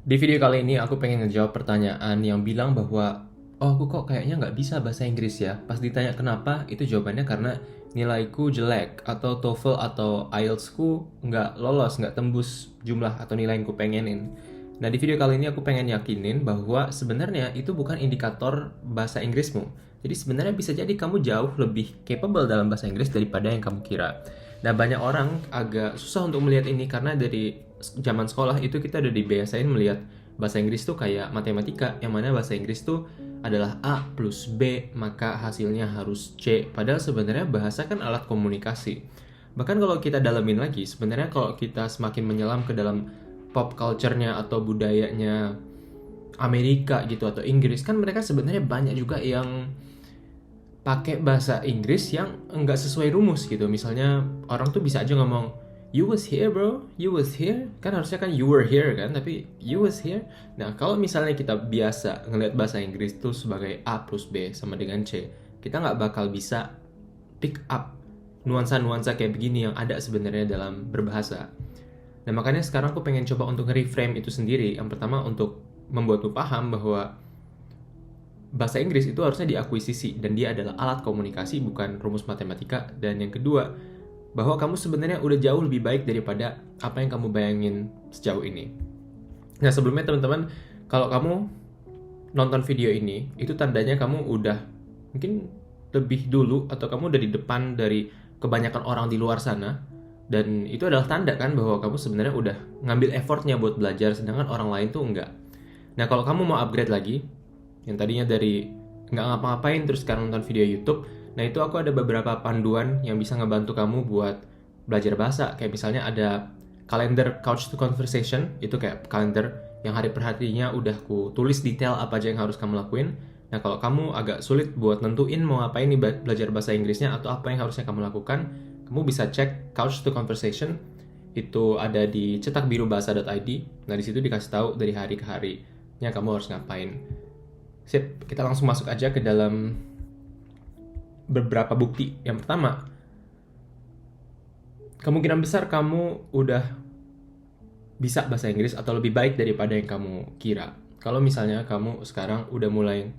Di video kali ini aku pengen ngejawab pertanyaan yang bilang bahwa oh aku kok kayaknya nggak bisa bahasa Inggris ya. Pas ditanya kenapa, itu jawabannya karena nilaiku jelek atau TOEFL atau IELTS-ku nggak lolos, nggak tembus jumlah atau nilai yang ku pengenin. Nah di video kali ini aku pengen yakinin bahwa sebenarnya itu bukan indikator bahasa Inggrismu. Jadi sebenarnya bisa jadi kamu jauh lebih capable dalam bahasa Inggris daripada yang kamu kira. Nah banyak orang agak susah untuk melihat ini karena dari zaman sekolah itu kita udah dibiasain melihat bahasa Inggris tuh kayak matematika, yang mana bahasa Inggris tuh adalah A plus B maka hasilnya harus C. Padahal sebenarnya bahasa kan alat komunikasi. Bahkan kalau kita dalamin lagi, sebenarnya kalau kita semakin menyelam ke dalam pop culture-nya atau budayanya Amerika gitu atau Inggris, kan mereka sebenarnya banyak juga yang pakai bahasa Inggris yang enggak sesuai rumus gitu. Misalnya orang tuh bisa aja ngomong you was here bro, you was here, kan harusnya kan you were here kan, tapi you was here. Nah kalau misalnya kita biasa ngelihat bahasa Inggris tuh sebagai A plus B sama dengan C, kita nggak bakal bisa pick up nuansa-nuansa kayak begini yang ada sebenarnya dalam berbahasa. Nah makanya sekarang aku pengen coba untuk nge-reframe itu sendiri. Yang pertama untuk membuatmu paham bahwa bahasa Inggris itu harusnya diakuisisi dan dia adalah alat komunikasi bukan rumus matematika. Dan yang kedua, bahwa kamu sebenarnya udah jauh lebih baik daripada apa yang kamu bayangin sejauh ini. Nah sebelumnya teman-teman, kalau kamu nonton video ini, itu tandanya kamu udah mungkin lebih dulu atau kamu udah di depan dari kebanyakan orang di luar sana. Dan itu adalah tanda kan bahwa kamu sebenarnya udah ngambil effortnya buat belajar, sedangkan orang lain tuh enggak. Nah kalau kamu mau upgrade lagi, yang tadinya dari nggak ngapa-ngapain terus sekarang nonton video YouTube, nah itu aku ada beberapa panduan yang bisa ngebantu kamu buat belajar bahasa. Kayak misalnya ada kalender Couch to Conversation, itu kayak kalender yang hari per harinya udah ku tulis detail apa aja yang harus kamu lakuin. Nah kalau kamu agak sulit buat nentuin mau ngapain nih belajar bahasa Inggrisnya atau apa yang harusnya kamu lakukan, kamu bisa cek Couch to Conversation, itu ada di cetakbirubahasa.id. Nah di situ dikasih tahu dari hari ke harinya kamu harus ngapain. Sip, kita langsung masuk aja ke dalam beberapa bukti. Yang pertama, kemungkinan besar kamu udah bisa bahasa Inggris atau lebih baik daripada yang kamu kira. Kalau misalnya kamu sekarang udah mulai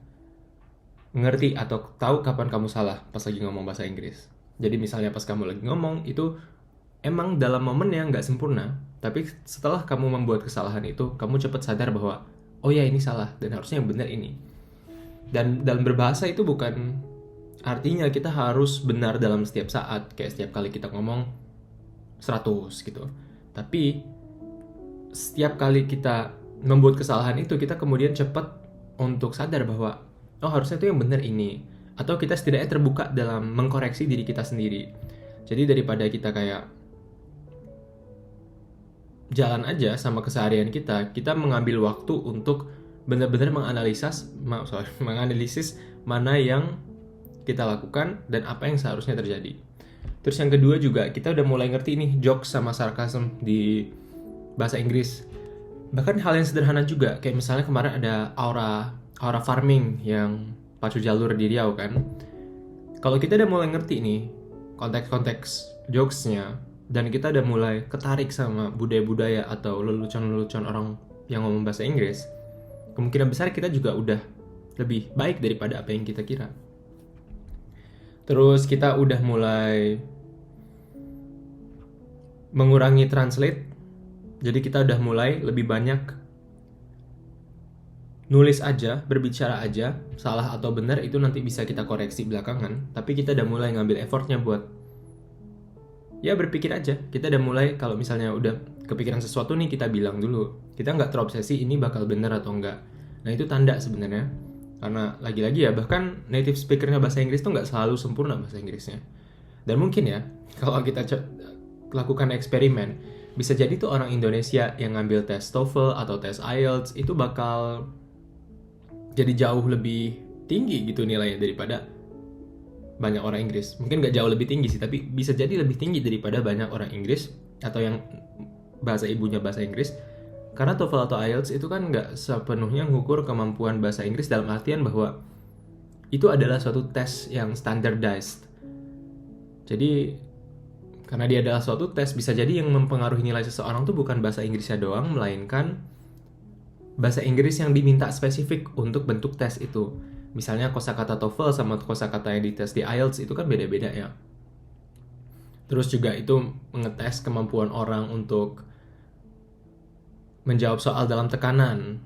ngerti atau tahu kapan kamu salah pas lagi ngomong bahasa Inggris. Jadi misalnya pas kamu lagi ngomong, itu emang dalam momen yang nggak sempurna, tapi setelah kamu membuat kesalahan itu, kamu cepat sadar bahwa, oh ya ini salah, dan harusnya yang benar ini. Dan dalam berbahasa itu bukan artinya kita harus benar dalam setiap saat, kayak setiap kali kita ngomong 100 gitu. Tapi setiap kali kita membuat kesalahan itu, kita kemudian cepat untuk sadar bahwa oh harusnya itu yang benar ini. Atau kita setidaknya terbuka dalam mengkoreksi diri kita sendiri. Jadi daripada kita kayak jalan aja sama keseharian kita mengambil waktu untuk benar-benar menganalisis mana yang kita lakukan dan apa yang seharusnya terjadi. Terus yang kedua juga, kita udah mulai ngerti nih jokes sama sarcasm di bahasa Inggris. Bahkan hal yang sederhana juga, kayak misalnya kemarin ada aura farming yang pacu jalur di Riau kan. Kalau kita udah mulai ngerti nih konteks-konteks jokesnya, dan kita udah mulai ketarik sama budaya-budaya atau lelucon-lelucon orang yang ngomong bahasa Inggris, kemungkinan besar kita juga udah lebih baik daripada apa yang kita kira. Terus kita udah mulai mengurangi translate. Jadi kita udah mulai lebih banyak nulis aja, berbicara aja. Salah atau benar itu nanti bisa kita koreksi belakangan. Tapi kita udah mulai ngambil effortnya buat ya berpikir aja. Kita udah mulai kalau misalnya udah kepikiran sesuatu nih, kita bilang dulu. Kita nggak terobsesi ini bakal benar atau enggak. Nah itu tanda sebenarnya. Karena lagi-lagi ya, bahkan native speakernya bahasa Inggris tuh nggak selalu sempurna bahasa Inggrisnya. Dan mungkin ya, kalau kita lakukan eksperimen, bisa jadi tuh orang Indonesia yang ngambil tes TOEFL atau tes IELTS itu bakal jadi jauh lebih tinggi gitu nilainya daripada banyak orang Inggris. Mungkin nggak jauh lebih tinggi sih, tapi bisa jadi lebih tinggi daripada banyak orang Inggris atau yang bahasa ibunya bahasa Inggris. Karena TOEFL atau IELTS itu kan nggak sepenuhnya ngukur kemampuan bahasa Inggris dalam artian bahwa itu adalah suatu tes yang standardized. Jadi karena dia adalah suatu tes, bisa jadi yang mempengaruhi nilai seseorang tuh bukan bahasa Inggrisnya doang, melainkan bahasa Inggris yang diminta spesifik untuk bentuk tes itu. Misalnya kosakata TOEFL sama kosakata yang dites di IELTS itu kan beda-beda ya. Terus juga itu mengetes kemampuan orang untuk menjawab soal dalam tekanan.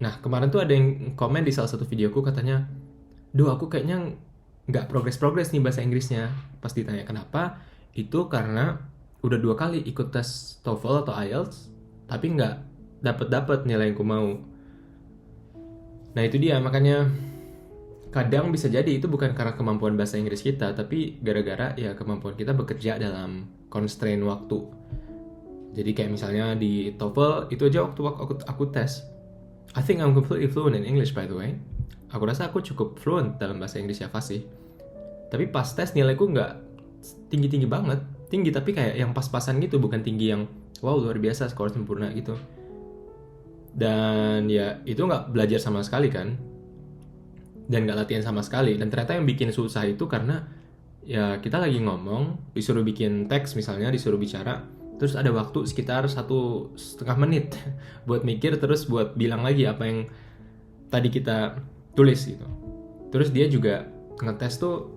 Nah, kemarin tuh ada yang komen di salah satu videoku katanya, "Duh, aku kayaknya nggak progres-progres nih bahasa Inggrisnya." Pas ditanya kenapa, itu karena udah 2 kali ikut tes TOEFL atau IELTS, tapi nggak dapet nilai yang ku mau. Nah itu dia, makanya kadang bisa jadi itu bukan karena kemampuan bahasa Inggris kita, tapi gara-gara ya kemampuan kita bekerja dalam constraint waktu. Jadi kayak misalnya di TOEFL itu aja waktu aku tes, I think I'm completely fluent in English by the way. Aku rasa aku cukup fluent dalam bahasa Inggris ya fasih. Tapi pas tes nilaiku nggak tinggi-tinggi banget, tinggi tapi kayak yang pas-pasan gitu, bukan tinggi yang wow luar biasa skor sempurna gitu. Dan ya itu nggak belajar sama sekali kan, dan nggak latihan sama sekali. Dan ternyata yang bikin susah itu karena ya kita lagi ngomong, disuruh bikin teks misalnya, disuruh bicara, terus ada waktu sekitar 1,5 menit buat mikir, terus buat bilang lagi apa yang tadi kita tulis gitu. Terus dia juga ngetes tuh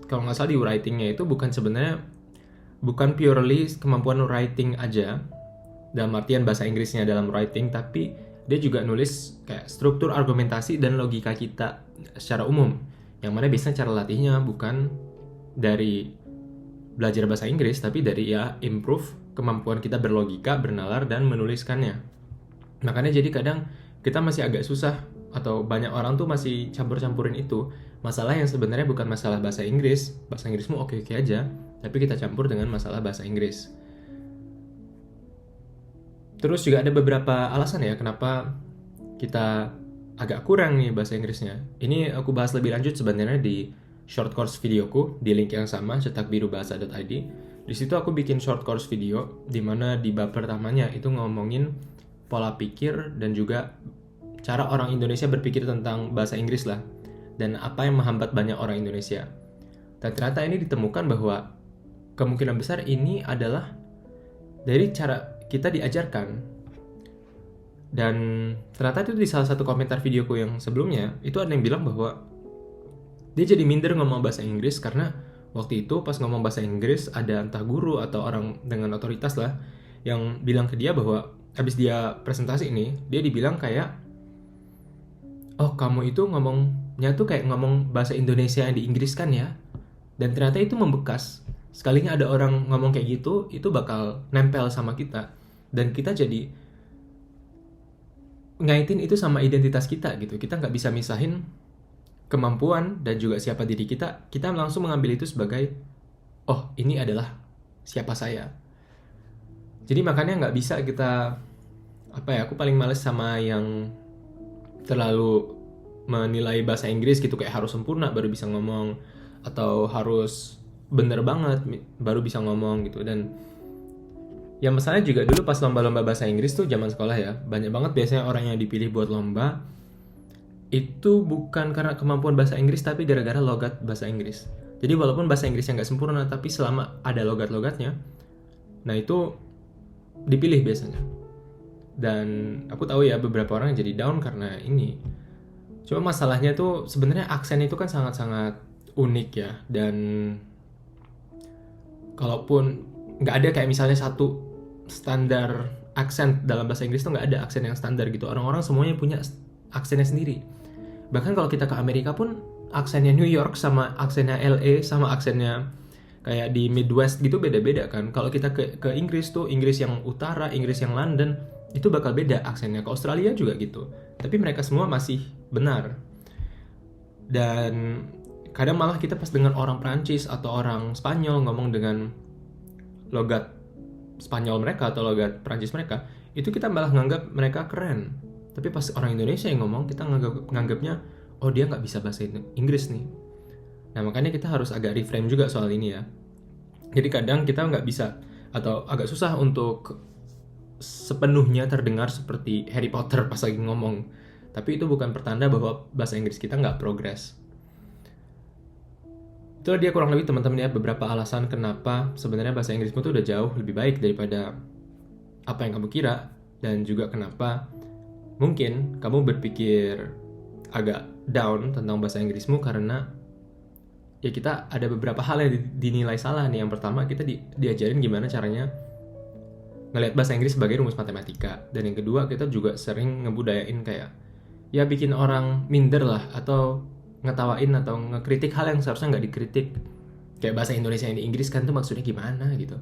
kalau nggak salah di writingnya itu bukan purely kemampuan writing aja dalam artian bahasa Inggrisnya dalam writing, tapi dia juga nulis kayak struktur argumentasi dan logika kita secara umum, yang mana biasanya cara latihnya bukan dari belajar bahasa Inggris, tapi dari ya improve kemampuan kita berlogika, bernalar, dan menuliskannya. Makanya jadi kadang kita masih agak susah, atau banyak orang tuh masih campur-campurin itu. Masalah yang sebenarnya bukan masalah bahasa Inggris, bahasa Inggrismu oke-oke aja, tapi kita campur dengan masalah bahasa Inggris. Terus juga ada beberapa alasan ya kenapa kita agak kurang nih bahasa Inggrisnya. Ini aku bahas lebih lanjut sebenarnya di short course videoku di link yang sama, cetakbirubahasa.id. Di situ aku bikin short course video di mana di bab pertamanya itu ngomongin pola pikir dan juga cara orang Indonesia berpikir tentang bahasa Inggris lah, dan apa yang menghambat banyak orang Indonesia. Dan ternyata ini ditemukan bahwa kemungkinan besar ini adalah dari cara kita diajarkan. Dan ternyata itu di salah satu komentar videoku yang sebelumnya, itu ada yang bilang bahwa dia jadi minder ngomong bahasa Inggris karena waktu itu pas ngomong bahasa Inggris ada entah guru atau orang dengan otoritas lah yang bilang ke dia bahwa habis dia presentasi ini, dia dibilang kayak, "Oh, kamu itu ngomongnya tuh kayak ngomong bahasa Indonesia yang diinggriskan ya." Dan ternyata itu membekas. Sekalinya ada orang ngomong kayak gitu, itu bakal nempel sama kita. Dan kita jadi ngaitin itu sama identitas kita gitu. Kita nggak bisa misahin kemampuan dan juga siapa diri kita. Kita langsung mengambil itu sebagai, oh ini adalah siapa saya. Jadi makanya nggak bisa kita, aku paling males sama yang terlalu menilai bahasa Inggris gitu, kayak harus sempurna baru bisa ngomong, atau harus bener banget baru bisa ngomong gitu. Dan ya masalahnya juga dulu pas lomba-lomba bahasa Inggris tuh zaman sekolah ya, banyak banget biasanya orang yang dipilih buat lomba itu bukan karena kemampuan bahasa Inggris, tapi gara-gara logat bahasa Inggris. Jadi walaupun bahasa Inggrisnya nggak sempurna, tapi selama ada logat-logatnya, nah itu dipilih biasanya. Dan aku tahu ya beberapa orang yang jadi down karena ini. Cuma masalahnya tuh sebenarnya aksen itu kan sangat-sangat unik ya. Dan kalaupun nggak ada kayak misalnya satu standar aksen dalam bahasa Inggris tuh nggak ada aksen yang standar gitu. Orang-orang semuanya punya aksennya sendiri. Bahkan kalau kita ke Amerika pun aksennya New York sama aksennya LA sama aksennya kayak di Midwest gitu beda-beda kan. Kalau kita ke Inggris tuh, Inggris yang utara, Inggris yang London, itu bakal beda aksennya. Ke Australia juga gitu. Tapi mereka semua masih benar. Dan kadang malah kita pas dengan orang Prancis atau orang Spanyol ngomong dengan logat Spanyol mereka atau logat Prancis mereka, itu kita malah nganggap mereka keren. Tapi pas orang Indonesia yang ngomong, kita nganggapnya, oh dia nggak bisa bahasa Inggris nih. Nah makanya kita harus agak reframe juga soal ini ya. Jadi kadang kita nggak bisa, atau agak susah untuk sepenuhnya terdengar seperti Harry Potter pas lagi ngomong. Tapi itu bukan pertanda bahwa bahasa Inggris kita nggak progres. Itulah dia kurang lebih teman-teman ya beberapa alasan kenapa sebenarnya bahasa Inggrismu tuh udah jauh lebih baik daripada apa yang kamu kira. Dan juga kenapa Mungkin kamu berpikir agak down tentang bahasa Inggrismu karena ya kita ada beberapa hal yang dinilai salah nih. Yang pertama, kita diajarin gimana caranya ngelihat bahasa Inggris sebagai rumus matematika. Dan yang kedua, kita juga sering ngebudayain kayak ya bikin orang minder lah, atau ngetawain atau ngekritik hal yang seharusnya nggak dikritik. Kayak bahasa Indonesia yang di Inggris kan tuh maksudnya gimana gitu.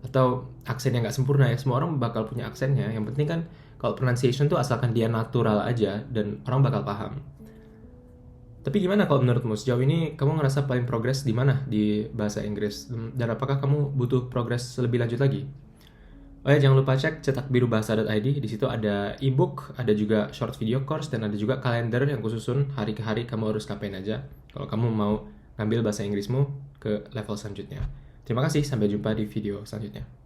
Atau aksen yang nggak sempurna ya, semua orang bakal punya aksennya. Yang penting kan kalau pronunciation tuh asalkan dia natural aja dan orang bakal paham. Tapi gimana kalau menurutmu sejauh ini kamu ngerasa paling progres di mana di bahasa Inggris? Dan apakah kamu butuh progres lebih lanjut lagi? Oh ya, jangan lupa cek cetakbirubahasa.id. Di situ ada ebook, ada juga short video course, dan ada juga kalender yang kususun hari ke hari kamu harus ngapain aja kalau kamu mau ngambil bahasa Inggrismu ke level selanjutnya. Terima kasih, sampai jumpa di video selanjutnya.